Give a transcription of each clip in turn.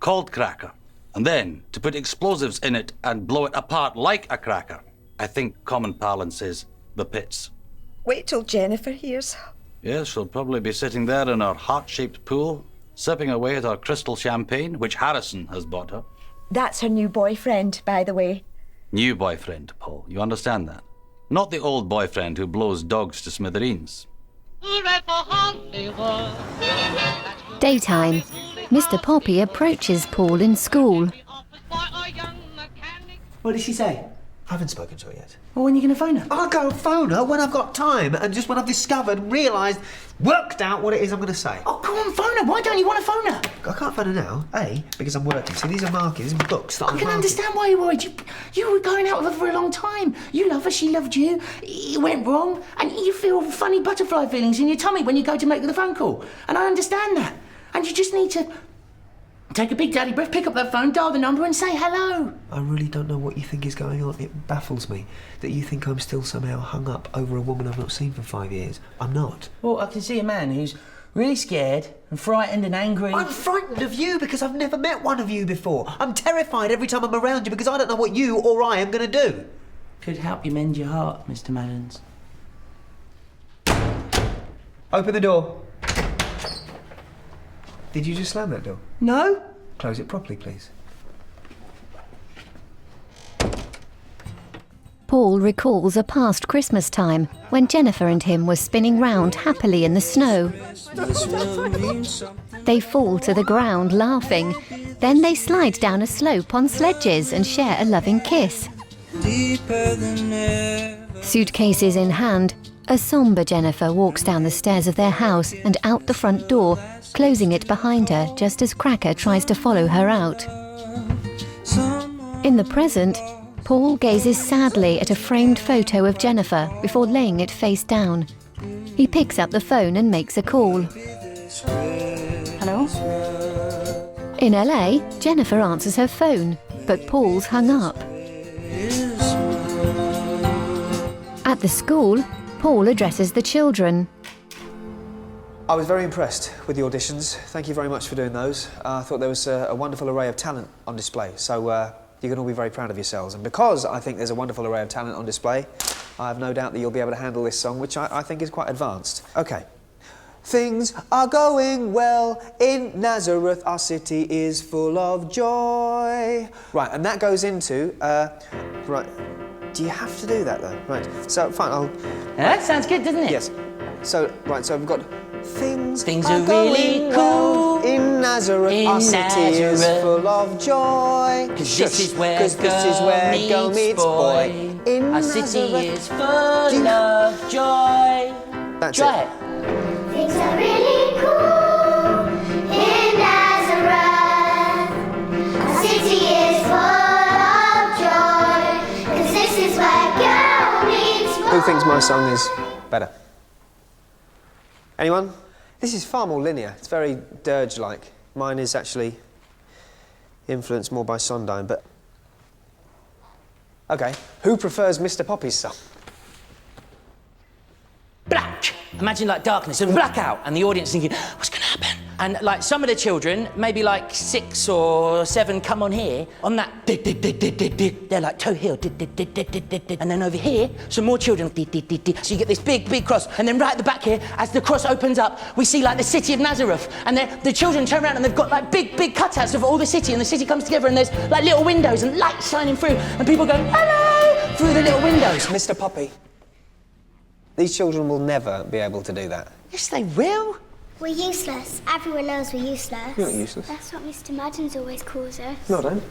called cracker, and then to put explosives in it and blow it apart like a cracker. I think common parlance is the pits. Wait till Jennifer hears. Yes, she'll probably be sitting there in her heart-shaped pool, sipping away at her crystal champagne, which Harrison has bought her. That's her new boyfriend, by the way. New boyfriend, Paul. You understand that? Not the old boyfriend who blows dogs to smithereens. Daytime. Mr. Poppy approaches Paul in school. What did she say? I haven't spoken to her yet. Well, when are you going to phone her? I'll go phone her when I've got time and just when I've discovered, realised, worked out what it is I'm going to say. Oh, go on, phone her. Why don't you want to phone her? I can't phone her now. A, because I'm working. See, these are markings and books that I can understand why you're worried. You were going out with her for a long time. You love her, she loved you. It went wrong, and you feel funny butterfly feelings in your tummy when you go to make the phone call. And I understand that. And you just need to take a big daddy breath, pick up that phone, dial the number and say hello. I really don't know what you think is going on. It baffles me that you think I'm still somehow hung up over a woman I've not seen for 5 years. I'm not. Well, I can see a man who's really scared and frightened and angry. I'm frightened of you because I've never met one of you before. I'm terrified every time I'm around you because I don't know what you or I am going to do. Could help you mend your heart, Mr. Maddens. Open the door. Did you just slam that door? No. Close it properly, please. Paul recalls a past Christmas time when Jennifer and him were spinning round happily in the snow. They fall to the ground laughing. Then they slide down a slope on sledges and share a loving kiss. Suitcases in hand, a sombre Jennifer walks down the stairs of their house and out the front door, closing it behind her just as Cracker tries to follow her out. In the present, Paul gazes sadly at a framed photo of Jennifer before laying it face down. He picks up the phone and makes a call. Hello? In LA, Jennifer answers her phone, but Paul's hung up. At the school, Paul addresses the children. I was very impressed with the auditions. Thank you very much for doing those. I thought there was a wonderful array of talent on display, so you can all be very proud of yourselves. And because I think there's a wonderful array of talent on display, I have no doubt that you'll be able to handle this song, which I think is quite advanced. OK. Things are going well in Nazareth, our city is full of joy. Right, and that goes into, right, do you have to do that though? Right, so fine, Yeah, that sounds good, doesn't it? Yes. So, right, so we've got things are really cool in Nazareth, our city is full of joy. Cause this is where girl meets boy. In our city is full of joy. That's Try it. Things are really cool in Nazareth. Our city is full of joy. Cause this is where girl meets boy. Who thinks my song is better? Anyone? This is far more linear. It's very dirge-like. Mine is actually influenced more by Sondheim, but... OK, who prefers Mr. Poppy's song? Black! Imagine like darkness and blackout, and the audience thinking, what's going to happen? And like some of the children, maybe like 6 or 7, come on here, on that they're like toe heel, and then over here, some more children, so you get this big cross, and then right at the back here, as the cross opens up, we see like the city of Nazareth, and the children turn around and they've got like big cutouts of all the city, and the city comes together, and there's like little windows and lights shining through, and people go, hello, through the little windows. Mr. Poppy, these children will never be able to do that. Yes, they will. We're useless. Everyone knows we're useless. You're not useless. That's what Mr. Maddens always calls us. No, I don't.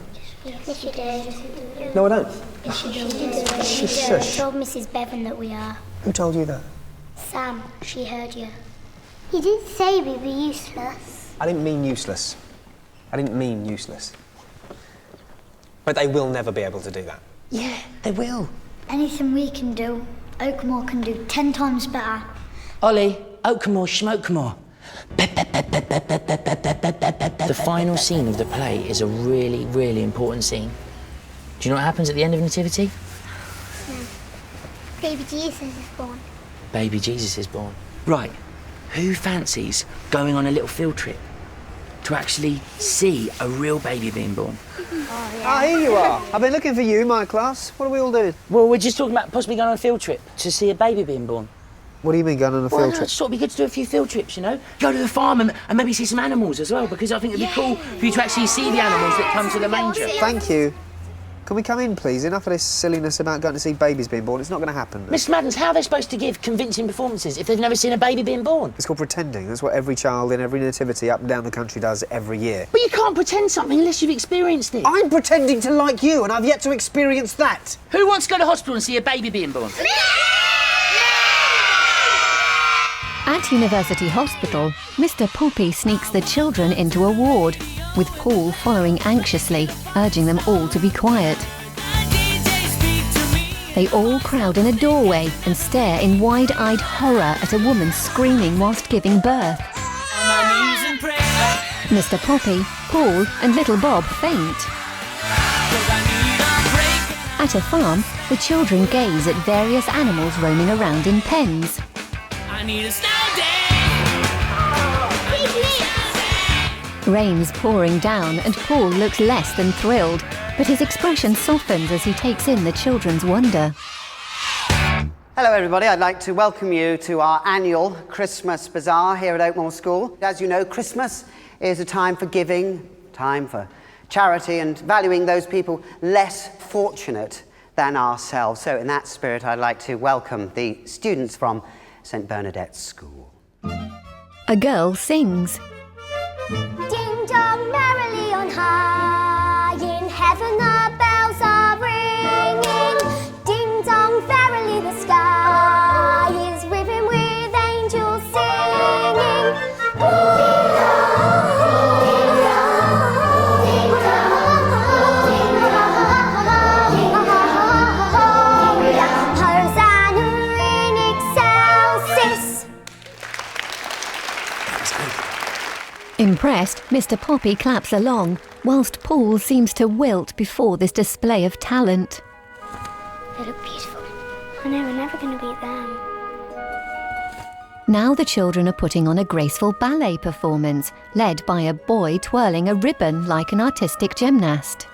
Yes, you do. No, I don't. Yes, you do. Shush. Told Mrs. Bevan that we are. Who told you that? Sam, she heard you. You did say we were useless. I didn't mean useless. I didn't mean useless. But they will never be able to do that. Yeah, they will. Anything we can do, Oakmore can do 10 times better. Ollie, Oakmore, Smokemore. The final scene of the play is a really, really important scene. Do you know what happens at the end of Nativity? Baby Jesus is born. Baby Jesus is born. Right. Who fancies going on a little field trip? to actually see a real baby being born. Ah, here you are. I've been looking for you, my class. What are we all doing? Well, we're just talking about possibly going on a field trip to see a baby being born. What do you mean going on a field trip? It's sort of be good to do a few field trips, you know? Go to the farm and maybe see some animals as well, because I think it'd be cool for you to actually see the animals that come to the manger. Thank you. Can we come in, please? Enough of this silliness about going to see babies being born. It's not going to happen. Mr. Maddens, how are they supposed to give convincing performances if they've never seen a baby being born? It's called pretending. That's what every child in every nativity up and down the country does every year. But you can't pretend something unless you've experienced it. I'm pretending to like you, and I've yet to experience that. Who wants to go to hospital and see a baby being born? At University Hospital, Mr. Poppy sneaks the children into a ward, with Paul following anxiously, urging them all to be quiet. They all crowd in a doorway and stare in wide-eyed horror at a woman screaming whilst giving birth. Mr. Poppy, Paul and little Bob faint. At a farm, the children gaze at various animals roaming around in pens. Rain's pouring down and Paul looks less than thrilled, but his expression softens as he takes in the children's wonder. Hello everybody, I'd like to welcome you to our annual Christmas Bazaar here at Oakmoor School. As you know, Christmas is a time for giving, time for charity and valuing those people less fortunate than ourselves. So in that spirit, I'd like to welcome the students from St. Bernadette's School. A girl sings. Ding dong merrily on high, in heaven the bells are ringing. Ding dong verily the sky is riven with angels singing. Ding dong, ding dong, ding dong, ding dong, Hosanna in excelsis. Impressed, Mr. Poppy claps along, whilst Paul seems to wilt before this display of talent. They look beautiful. I know we're never going to beat them. Now the children are putting on a graceful ballet performance, led by a boy twirling a ribbon like an artistic gymnast.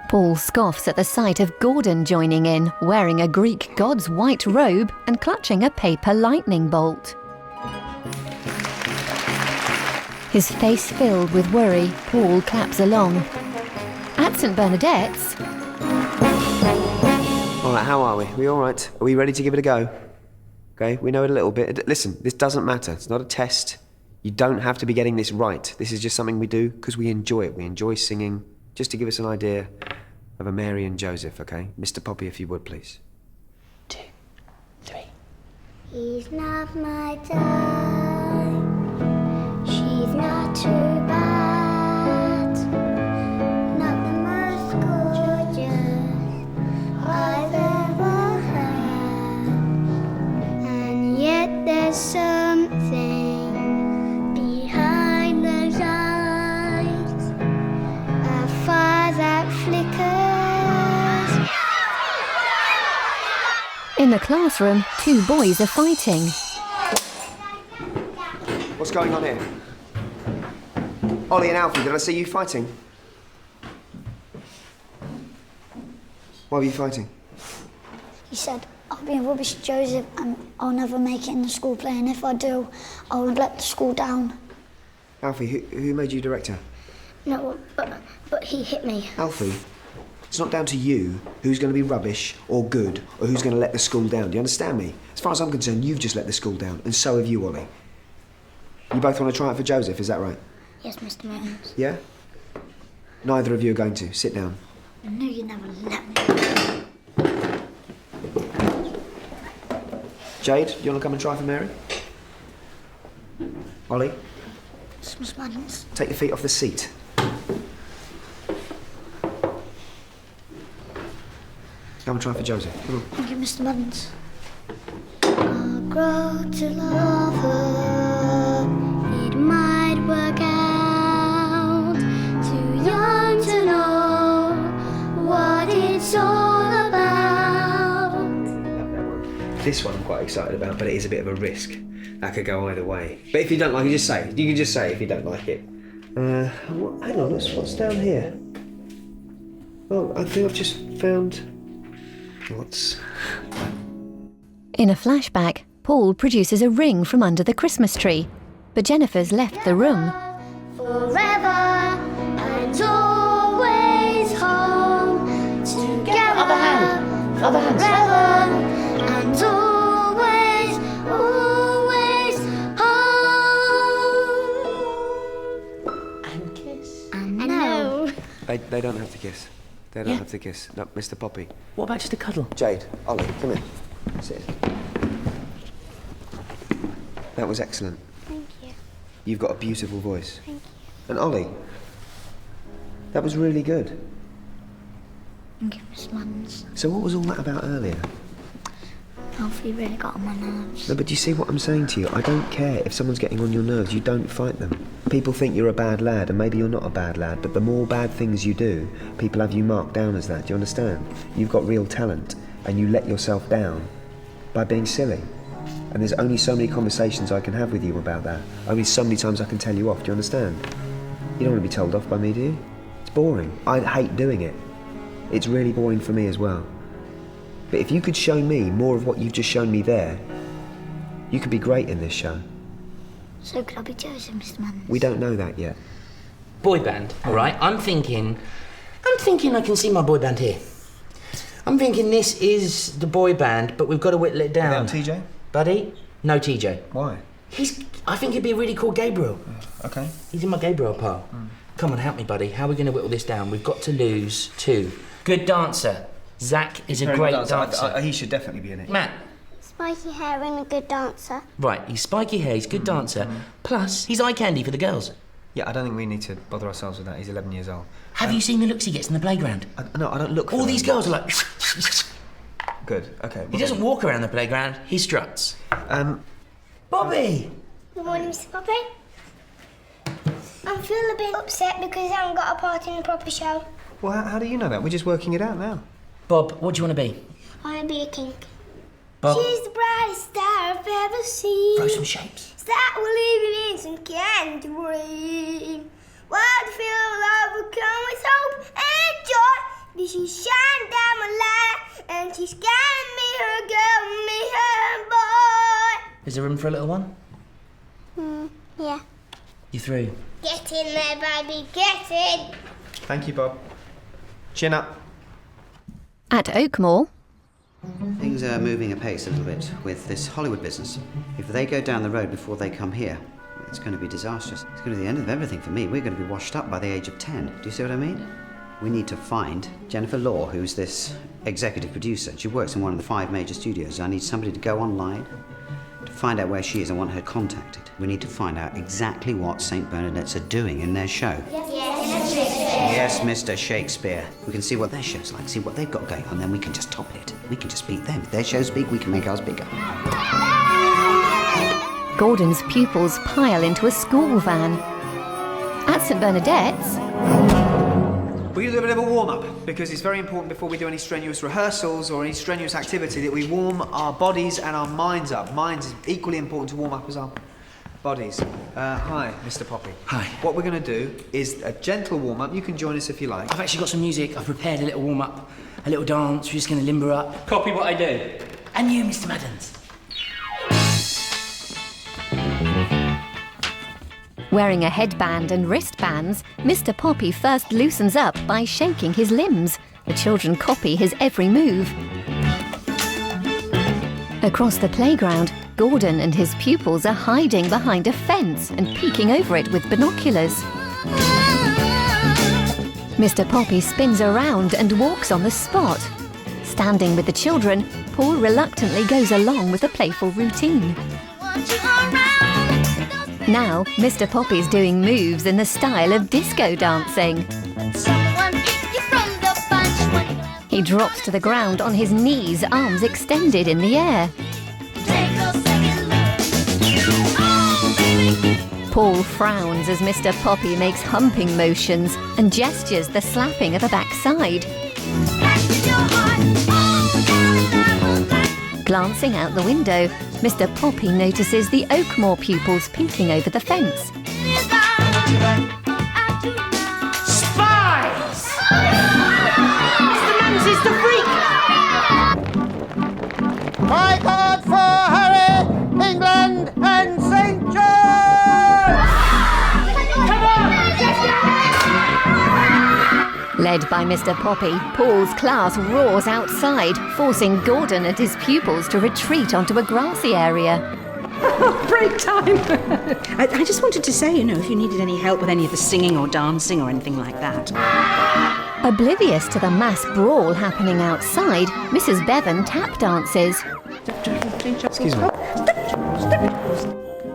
Paul scoffs at the sight of Gordon joining in, wearing a Greek god's white robe and clutching a paper lightning bolt. His face filled with worry, Paul claps along. At St. Bernadette's... All right, how are we? We all right? Are we ready to give it a go? OK, we know it a little bit. Listen, this doesn't matter. It's not a test. You don't have to be getting this right. This is just something we do because we enjoy it. We enjoy singing. Just to give us an idea of a Mary and Joseph, OK? Mr. Poppy, if you would, please. 2, 3. He's not my type. She's not too bad. Not the most gorgeous I've ever had. And yet there's something behind those eyes, a fire that flickers. In the classroom, two boys are fighting. What's going on here? Ollie and Alfie, did I see you fighting? Why were you fighting? He said, I'll be a rubbish Joseph and I'll never make it in the school play, and if I do, I'll let the school down. Alfie, who made you director? No, but he hit me. Alfie, it's not down to you who's going to be rubbish or good or who's going to let the school down. Do you understand me? As far as I'm concerned, you've just let the school down, and so have you, Ollie. You both want to try it for Joseph, is that right? Yes, Mr. Martins. Yeah? Neither of you are going to. Sit down. I knew you'd never let me. Jade, do you want to come and try for Mary? Ollie, Yes, Mr. Martins. take your feet off the seat. Come and try for Joseph. Come on. Thank you, Mr. Martins. I'll grow to love her. It might work out. Too young to know what it's all about. This one I'm quite excited about, but it is a bit of a risk. That could go either way. But if you don't like it, just say it. You can just say if you don't like it. Hang on, what's down here? Oh, I think I've just found... What's... In a flashback, Paul produces a ring from under the Christmas tree, but Jennifer's left the room. Forever and always home together. Other hand. Other hand. Forever and always, always home. And kiss. I know. They don't have to kiss. They don't have to kiss. No, Mr. Poppy. What about just a cuddle? Jade, Ollie, come here. Sit. That was excellent. Thank you. You've got a beautiful voice. Thank you. And Ollie, that was really good. Thank you, Miss Muns. So what was all that about earlier? Hopefully really got on my nerves. No, but do you see what I'm saying to you? I don't care if someone's getting on your nerves, you don't fight them. People think you're a bad lad, and maybe you're not a bad lad, but the more bad things you do, people have you marked down as that, do you understand? You've got real talent, and you let yourself down by being silly. And there's only so many conversations I can have with you about that. Only so many times I can tell you off, do you understand? You don't want to be told off by me, do you? It's boring. I hate doing it. It's really boring for me as well. But if you could show me more of what you've just shown me there, you could be great in this show. So could I be Joseph, Mr. Muns? We don't know that yet. Boy band, all right? I'm thinking I can see my boy band here. I'm thinking this is the boy band, but we've got to whittle it down. Without TJ? Buddy? No TJ. Why? I think he'd be a really cool Gabriel. Okay. He's in my Gabriel pile. Come on, help me, buddy. How are we going to whittle this down? We've got to lose 2. Good dancer. Zach is a great dancer. He should definitely be in it. Matt. Spiky hair and a good dancer. Right, he's spiky hair, he's a good dancer. Plus, he's eye candy for the girls. Yeah, I don't think we need to bother ourselves with that. He's 11 years old. Have you seen the looks he gets in the playground? No, I don't look for All them. these girls are like... Good, okay. He doesn't walk around the playground, he struts. Bobby! Good morning, Mr. Poppy. I feel a bit upset because I haven't got a part in the proper show. Well, how do you know that? We're just working it out now. Bob, what do you want to be? I want to be a king. Bob? She's the brightest star I've ever seen. Throw some shapes. It's that we're living in some candy dream. What to feel overcome with hope and joy. This she shine down my light, and she's guiding me her girl, me her boy. Is there room for a little one? Yeah. You through? Get in there, baby, get in. Thank you, Bob. Chin up. At Oakmoor, Things are moving apace a little bit with this Hollywood business. If they go down the road before they come here, it's going to be disastrous. It's going to be the end of everything for me. We're going to be washed up by the age of 10. Do you see what I mean? We need to find Jennifer Law, who's this executive producer. She works in one of the 5 major studios. I need somebody to go online to find out where she is. I want her contacted. We need to find out exactly what St. Bernadette's are doing in their show. Yes, Mr. Shakespeare. We can see what their show's like, see what they've got going on, then we can just top it. We can just beat them. If their show's big, we can make ours bigger. Gordon's pupils pile into a school van. At St Bernadette's, We're going to do a bit of a warm-up, because it's very important before we do any strenuous rehearsals or any strenuous activity that we warm our bodies and our minds up. Minds is equally important to warm up as our bodies. Hi, Mr. Poppy. Hi. What we're going to do is a gentle warm-up. You can join us if you like. I've actually got some music. I've prepared a little warm-up, a little dance. We're just going to limber up. Copy what I do. And you, Mr. Maddens. wearing a headband and wristbands, Mr. Poppy first loosens up by shaking his limbs. The children copy his every move. Across the playground, Gordon and his pupils are hiding behind a fence and peeking over it with binoculars. Mr. Poppy spins around and walks on the spot. Standing with the children, Paul reluctantly goes along with the playful routine. Now, Mr. Poppy's doing moves in the style of disco dancing. He drops to the ground on his knees, arms extended in the air. Paul frowns as Mr. Poppy makes humping motions and gestures the slapping of a backside. Glancing out the window, Mr. Poppy notices the Oakmore pupils peeking over the fence. Spies! Mr. Mans is the freak! Cry God for Harry, England and St. George! Come on! Led by Mr. Poppy, Paul's class roars outside, forcing Gordon and his pupils to retreat onto a grassy area. Break time! I just wanted to say, if you needed any help with any of the singing or dancing or anything like that. Oblivious to the mass brawl happening outside, Mrs. Bevan tap dances. Excuse me.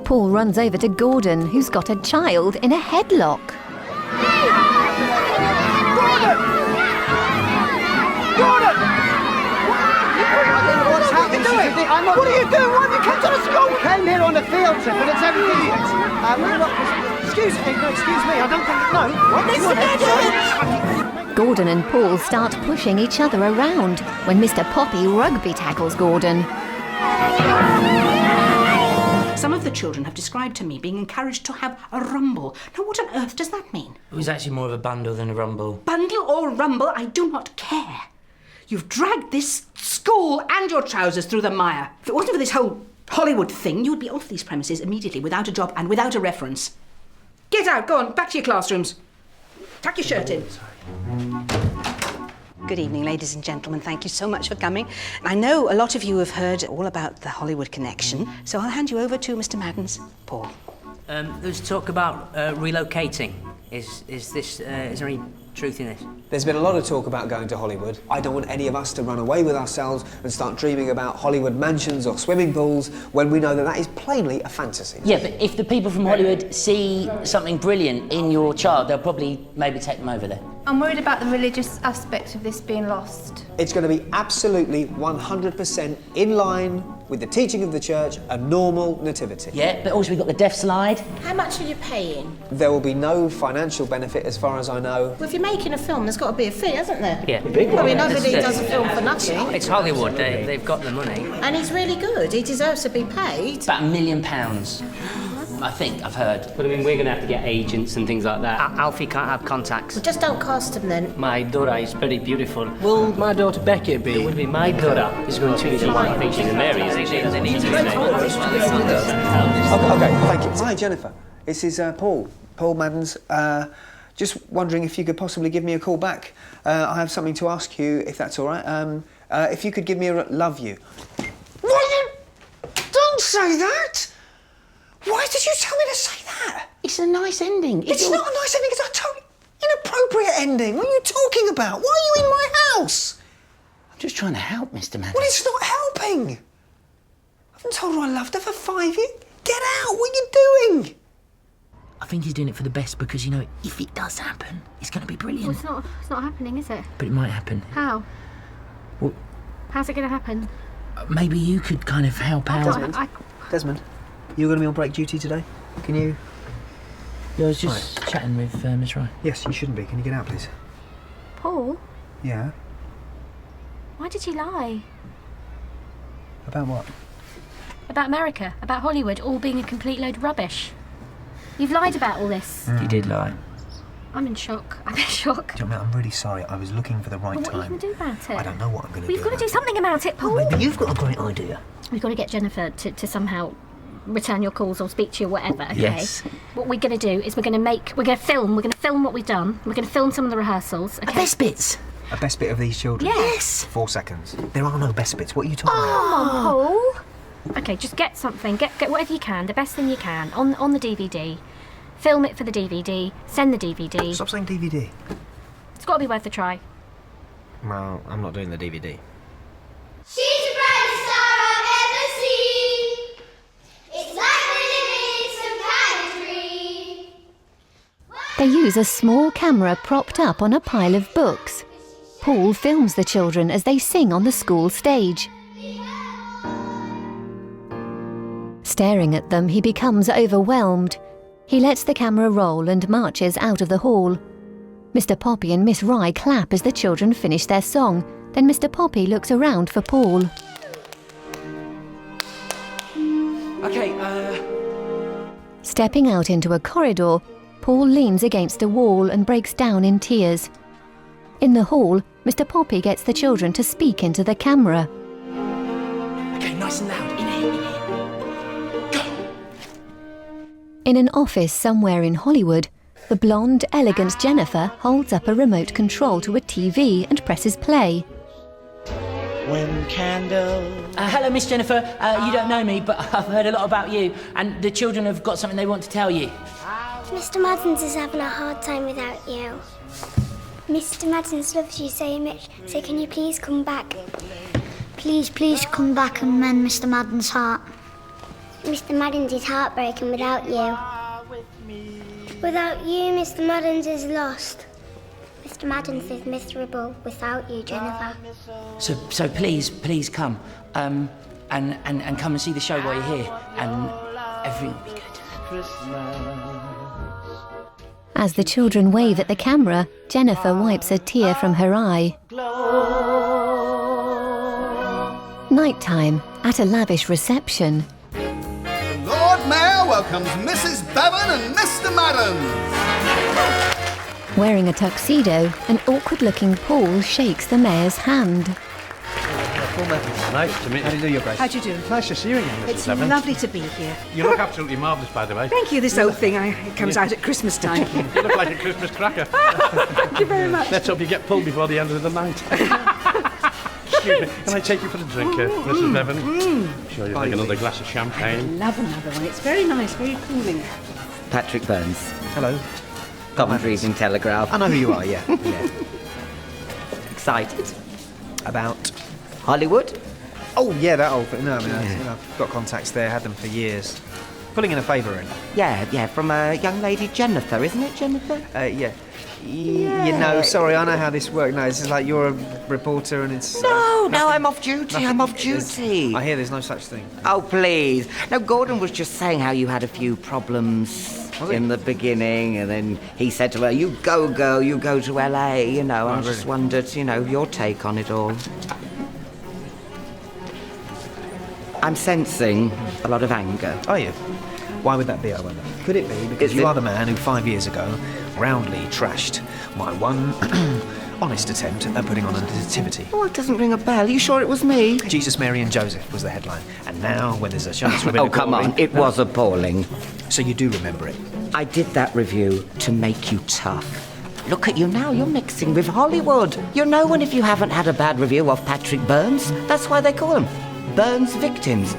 Paul runs over to Gordon, who's got a child in a headlock. Gordon! What's happening? What are you doing? Why have you come to the school? We came here on a field trip and it's everything. Excuse me, I don't think... No, what? Gordon and Paul start pushing each other around when Mr. Poppy rugby tackles Gordon. Some of the children have described to me being encouraged to have a rumble. Now, what on earth does that mean? It was actually more of a bundle than a rumble. Bundle or rumble, I do not care. You've dragged this school and your trousers through the mire. If it wasn't for this whole Hollywood thing, you would be off these premises immediately without a job and without a reference. Get out, go on, back to your classrooms. Tuck your shirt in. Good evening, ladies and gentlemen. Thank you so much for coming. I know a lot of you have heard all about the Hollywood connection, so I'll hand you over to Mr. Madden's Paul. There's talk about relocating. Is there any truth in this? There's been a lot of talk about going to Hollywood. I don't want any of us to run away with ourselves and start dreaming about Hollywood mansions or swimming pools when we know that that is plainly a fantasy. Yeah, but if the people from Hollywood see something brilliant in your child, they'll probably maybe take them over there. I'm worried about the religious aspect of this being lost. It's going to be absolutely 100% in line with the teaching of the church, a normal nativity. Yeah, but also we've got the deaf slide. How much are you paying? There will be no financial benefit as far as I know. Well, if you're making a film, there's got to be a fee, hasn't there? Yeah. I mean, nobody does a film for nothing. It's Hollywood. They've got the money. And he's really good. He deserves to be paid. About £1 million, I think, I've heard. But I mean, we're going to have to get agents and things like that. Alfie can't have contacts. Well, just don't cast him then. My daughter is very beautiful. Will my daughter Becky be? It will be my daughter. Is going to be. I think she's Mary, isn't she? Okay, thank you. Hi, Jennifer. This is Paul Madden's. Just wondering if you could possibly give me a call back. I have something to ask you, if that's all right. If you could give me a love you. Don't say that! Why did you tell me to say that? It's a nice ending. It's not a nice ending, it's a totally inappropriate ending. What are you talking about? Why are you in my house? I'm just trying to help, Mr. Madden. Well, it's not helping. I haven't told her I loved her for 5 years. Get out, what are you doing? I think he's doing it for the best because, if it does happen, it's going to be brilliant. Well, it's not happening, is it? But it might happen. How? Well, how's it going to happen? Maybe you could kind of help out. Desmond, you're going to be on break duty today? Can you... Yeah, I was just chatting with Miss Ryan. Yes, you shouldn't be. Can you get out, please? Paul? Yeah? Why did you lie? About what? About America, about Hollywood, all being a complete load of rubbish. You've lied about all this. You did lie. I'm in shock. I'm in shock. John, I'm really sorry. I was looking for the right What are you time. going to do about it? I don't know what I'm going to do. We've got to do something about it, Paul. Maybe you've got a great idea. We've got to get Jennifer to somehow return your calls or speak to you or whatever, okay? Yes. What we're going to do is we're going to film what we've done. We're going to film some of the rehearsals, okay? The best bits. A best bit of these children? Yes. 4 seconds. There are no best bits. What are you talking about? Come on, Paul. Okay, just get something. Get whatever you can, the best thing you can, on the DVD. Film it for the DVD. Send the DVD. Stop saying DVD. It's got to be worth a try. Well, I'm not doing the DVD. She's the brightest star I've ever seen. It's like we're living in some kind of dream. They use a small camera propped up on a pile of books. Paul films the children as they sing on the school stage. Staring at them, he becomes overwhelmed. He lets the camera roll and marches out of the hall. Mr. Poppy and Miss Rye clap as the children finish their song. Then Mr. Poppy looks around for Paul. Okay, Stepping out into a corridor, Paul leans against a wall and breaks down in tears. In the hall, Mr. Poppy gets the children to speak into the camera. okay, nice and loud. In here. Go. In an office somewhere in Hollywood, the blonde, elegant Jennifer holds up a remote control to a TV and presses play. When candles... Hello, Miss Jennifer. You don't know me, but I've heard a lot about you, and the children have got something they want to tell you. Mr. Maddens is having a hard time without you. Mr. Maddens loves you so much, so can you please come back? Please, please come back and mend Mr. Madden's heart. Mr. Maddens is heartbroken without you. Without you, Mr. Maddens is lost. Mr. Maddens is miserable without you, Jennifer. So please come, and come and see the show while you're here, and everything will be good. As the children wave at the camera, Jennifer wipes a tear from her eye. Nighttime, at a lavish reception. Lord Mayor welcomes Mrs. Bevan and Mr. Maddens. Wearing a tuxedo, an awkward-looking Paul shakes the mayor's hand. Nice to meet you. How do you do, Your Grace? How do you do? Nice to see you again, Mrs. It's Bevan. lovely to be here. You look absolutely marvellous, by the way. Thank you. This old thing, it comes out at Christmas time. You look like a Christmas cracker. Thank you very much. Let's hope you get pulled before the end of the night. Excuse me, can I take you for a drink, Mrs. Bevan? I'm sure you'll take another glass of champagne. Love another one. It's very nice, very cooling. Patrick Burns, Hello. Coventry Evening Telegraph. I know who you are, yeah. Yeah. Excited? About... Hollywood? Oh, yeah, that old thing. No, I mean, I've got contacts there, had them for years. Pulling in a favour in. Yeah, from a young lady Jennifer, isn't it, Jennifer? Yeah. You know, sorry, I know how this works. No, this is like you're a reporter and it's... No, I'm off duty, I'm off duty. I hear there's no such thing. Oh, please. No, Gordon was just saying how you had a few problems in the beginning, and then he said to her, you go, girl, you go to LA, you know. I just wondered, your take on it all. I'm sensing a lot of anger. Are you? Why would that be, I wonder? Could it be because you are the man who 5 years ago roundly trashed my one honest attempt at putting on a nativity? Oh, it doesn't ring a bell. Are you sure it was me? Jesus, Mary and Joseph was the headline. And now, when there's a chance for a bit Oh, of come glory... on. It was appalling. So you do remember it? I did that review to make you tough. Look at you now, you're mixing with Hollywood. You're no one if you haven't had a bad review of Patrick Burns. That's why they call him Burns victims.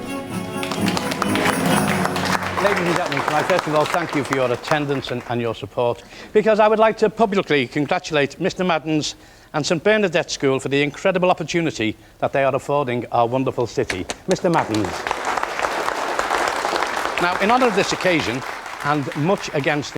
Ladies and gentlemen, can I first of all thank you for your attendance and your support, because I would like to publicly congratulate Mr. Maddens and St Bernadette School for the incredible opportunity that they are affording our wonderful city. Mr. Maddens. Now, in honour of this occasion, and much against